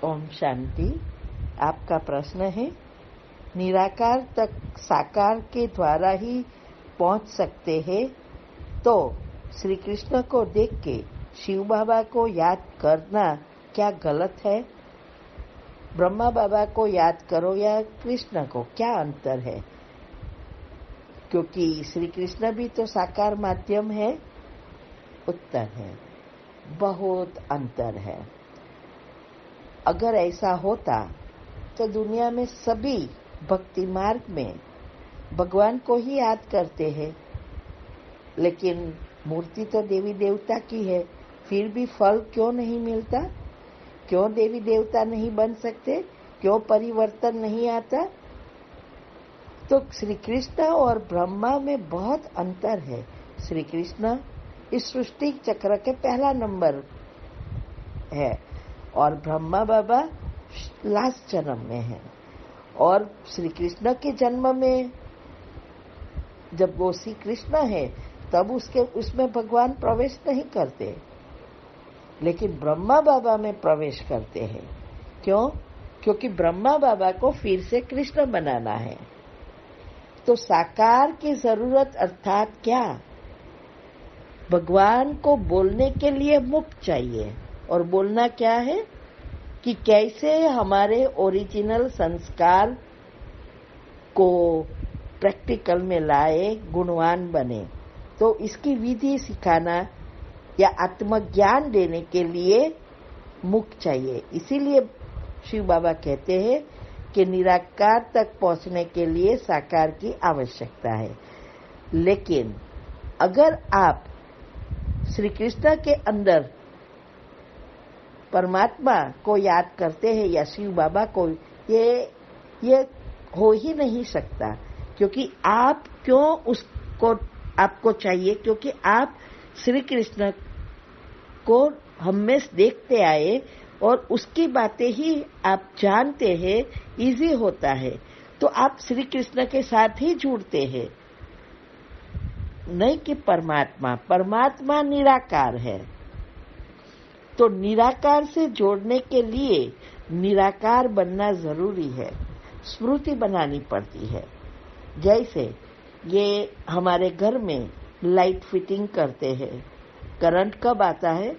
ओम शांति। आपका प्रश्न है, निराकार तक साकार के द्वारा ही पहुंच सकते हैं, तो श्री कृष्ण को देख के शिव बाबा को याद करना क्या गलत है? ब्रह्मा बाबा को याद करो या कृष्ण को, क्या अंतर है? क्योंकि श्री कृष्ण भी तो साकार माध्यम है। उत्तर है, बहुत अंतर है। अगर ऐसा होता तो दुनिया में सभी भक्ति मार्ग में भगवान को ही याद करते हैं, लेकिन मूर्ति तो देवी देवता की है, फिर भी फल क्यों नहीं मिलता? क्यों देवी देवता नहीं बन सकते? क्यों परिवर्तन नहीं आता? तो श्री कृष्ण और ब्रह्मा में बहुत अंतर है। श्री कृष्ण इस सृष्टि चक्र के पहला नंबर है और ब्रह्मा बाबा लास्ट जन्म में है। और श्री कृष्ण के जन्म में जब वो श्री कृष्ण है तब उसमें भगवान प्रवेश नहीं करते, लेकिन ब्रह्मा बाबा में प्रवेश करते हैं। क्यों? क्योंकि ब्रह्मा बाबा को फिर से कृष्ण बनाना है। तो साकार की जरूरत अर्थात क्या? भगवान को बोलने के लिए मुख चाहिए। और बोलना क्या है कि कैसे हमारे ओरिजिनल संस्कार को प्रैक्टिकल में लाए, गुणवान बने। तो इसकी विधि सिखाना या आत्मज्ञान देने के लिए मुख चाहिए। इसीलिए शिव बाबा कहते हैं कि निराकार तक पहुंचने के लिए साकार की आवश्यकता है। लेकिन अगर आप श्री कृष्ण के अंदर परमात्मा को याद करते हैं या शिव बाबा को, ये हो ही नहीं सकता। क्योंकि आप क्यों उसको आपको चाहिए? क्योंकि आप श्री कृष्ण को हमेशा देखते आए और उसकी बातें ही आप जानते हैं, इजी होता है। तो आप श्री कृष्ण के साथ ही जुड़ते हैं, नहीं कि परमात्मा निराकार है। तो निराकार से जोड़ने के लिए निराकार बनना जरूरी है, स्मृति बनानी पड़ती है। जैसे ये हमारे घर में लाइट फिटिंग करते हैं, करंट कब आता है?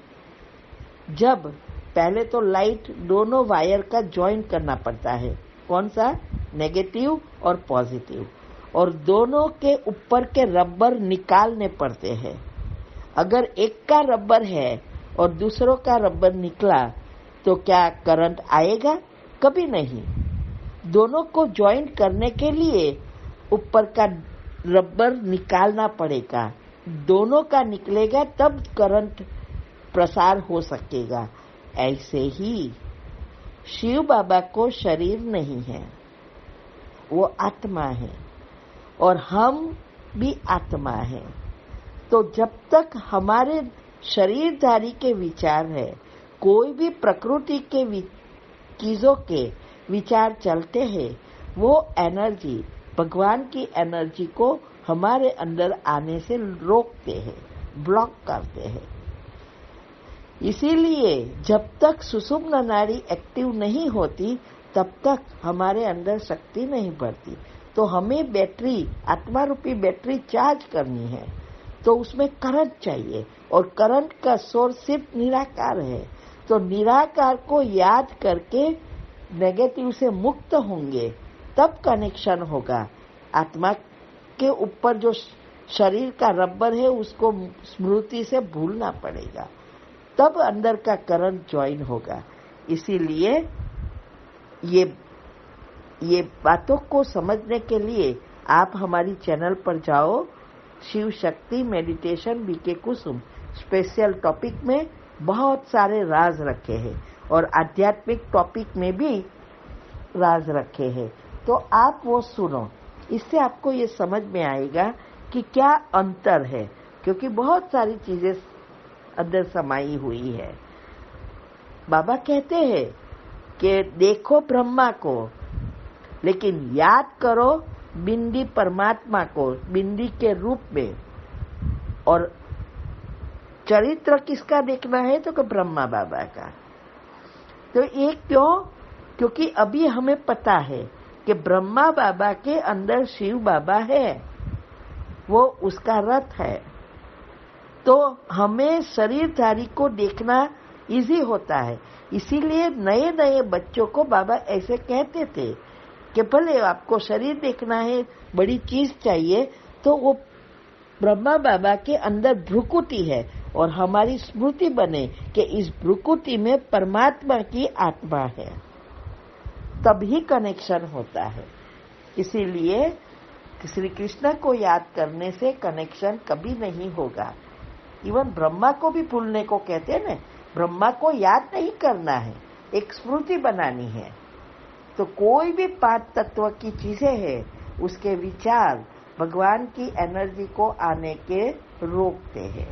जब पहले तो लाइट दोनों वायर का जॉइन करना पड़ता है। कौन सा? नेगेटिव और पॉजिटिव। और दोनों के ऊपर के रबर निकालने पड़ते हैं। अगर एक का रबर है और दूसरों का रबर निकला तो क्या करंट आएगा? कभी नहीं। दोनों को ज्वाइन करने के लिए ऊपर का रबर निकालना पड़ेगा। दोनों का निकलेगा तब करंट प्रसार हो सकेगा। ऐसे ही शिव बाबा को शरीर नहीं है, वो आत्मा है और हम भी आत्मा है। तो जब तक हमारे शरीरधारी के विचार है, कोई भी प्रकृति के चीजों के विचार चलते हैं, वो एनर्जी, भगवान की एनर्जी को हमारे अंदर आने से रोकते हैं, ब्लॉक करते हैं। इसीलिए जब तक सुषुम्ना नाड़ी एक्टिव नहीं होती तब तक हमारे अंदर शक्ति नहीं बढ़ती। तो हमें बैटरी, आत्मा रूपी बैटरी चार्ज करनी है, तो उसमें करंट चाहिए और करंट का सोर्स सिर्फ निराकार है। तो निराकार को याद करके नेगेटिव से मुक्त होंगे, तब कनेक्शन होगा। आत्मा के ऊपर जो शरीर का रबर है उसको स्मृति से भूलना पड़ेगा, तब अंदर का करंट ज्वाइन होगा। इसीलिए ये बातों को समझने के लिए आप हमारी चैनल पर जाओ, शिव शक्ति मेडिटेशन बीके कुसुम स्पेशल टॉपिक में बहुत सारे राज रखे हैं और आध्यात्मिक टॉपिक में भी राज रखे हैं। तो आप वो सुनो, इससे आपको ये समझ में आएगा कि क्या अंतर है। क्योंकि बहुत सारी चीजें अंदर समाई हुई है। बाबा कहते हैं कि देखो ब्रह्मा को, लेकिन याद करो बिंदी परमात्मा को, बिंदी के रूप में। और चरित्र किसका देखना है? तो ब्रह्मा बाबा का। तो ये क्यों? क्योंकि अभी हमें पता है कि ब्रह्मा बाबा के अंदर शिव बाबा है, वो उसका रथ है। तो हमें शरीरधारी को देखना इजी होता है। इसीलिए नए नए बच्चों को बाबा ऐसे कहते थे कि भले आपको शरीर देखना है, बड़ी चीज चाहिए, तो वो ब्रह्मा बाबा के अंदर भ्रुकुटी है और हमारी स्मृति बने कि इस भ्रुकुटी में परमात्मा की आत्मा है, तभी कनेक्शन होता है। इसीलिए श्री कृष्ण को याद करने से कनेक्शन कभी नहीं होगा। इवन ब्रह्मा को भी भूलने को कहते हैं ना, ब्रह्मा को याद नहीं करना है, एक स्मृति बनानी है। तो कोई भी 5 तत्व की चीजें हैं, उसके विचार भगवान की एनर्जी को आने के रोकते हैं।